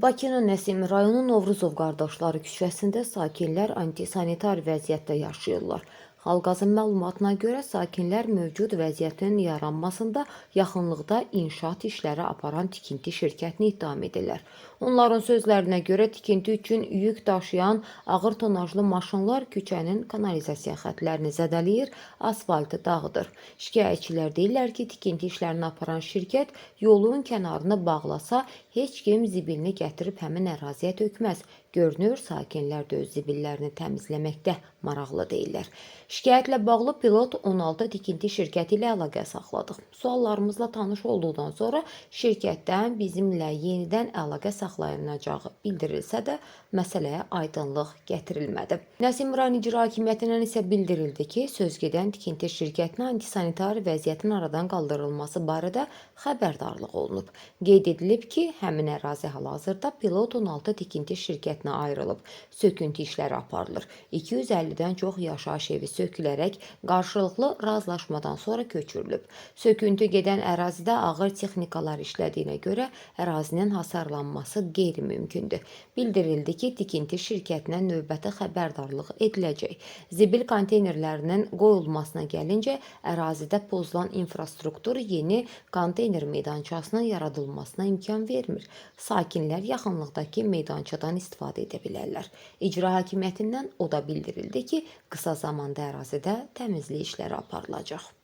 Bakının Nəsimi rayonu Novruzov qardaşları küçəsində sakinlər antisanitar vəziyyətdə yaşayırlar. Xalqazın məlumatına görə sakinlər mövcud vəziyyətin yaranmasında yaxınlıqda inşaat işləri aparan tikinti şirkətini ittiham edirlər. Onların sözlərinə görə tikinti üçün yük daşıyan ağır tonajlı maşınlar küçənin kanalizasiya xətlərini zədələyir, asfaltı dağıdır. Şikayətçilər deyirlər ki, tikinti işlərini aparan şirkət yolun kənarını bağlasa, heç kim zibilini gətirib həmin əraziyə tökməz. Görünür, sakinlər də öz zibillərini təmizləməkdə maraqlı deyirlər. Şikayətlə bağlı pilot 16 tikinti şirkəti ilə əlaqə saxladıq. Suallarımızla tanış olduqdan sonra şirkətdən bizimlə yenidən əlaqə saxlayınacağı bildirilsə də, məsələyə aydınlıq gətirilmədi. Nəsimi rayon İcra Hakimiyyətindən isə bildirildi ki, sözgedən tikinti şirkətinə antisanitar vəziyyətin aradan qaldırılması barədə xəbərdarlıq olunub. Qeyd edilib ki, həmin ərazi hal-hazırda pilot 16 tikinti şirkətinə ayrılıb. Söküntü işləri aparılır. 250-dən çox yaşayış evi sökülərək qarşılıqlı razılaşmadan sonra köçürülüb. Söküntü gedən ərazidə ağır texnikalar işlədiyinə görə ərazinin hasarlanması qeyri-mümkündür. Bildirildi ki, tikinti şirkətinə növbəti xəbərdarlıq ediləcək. Zibil konteynerlərinin qoyulmasına gəlincə, ərazidə pozulan infrastruktur yeni konteyner meydançasının yaradılmasına imkan vermir. Sakinlər yaxınlıqdakı meydançadan istifadə edə bilərlər. İcra Hakimiyyətindən o da bildirildi ki, qısa zamanda ərazidə təmizlik işləri aparılacaq.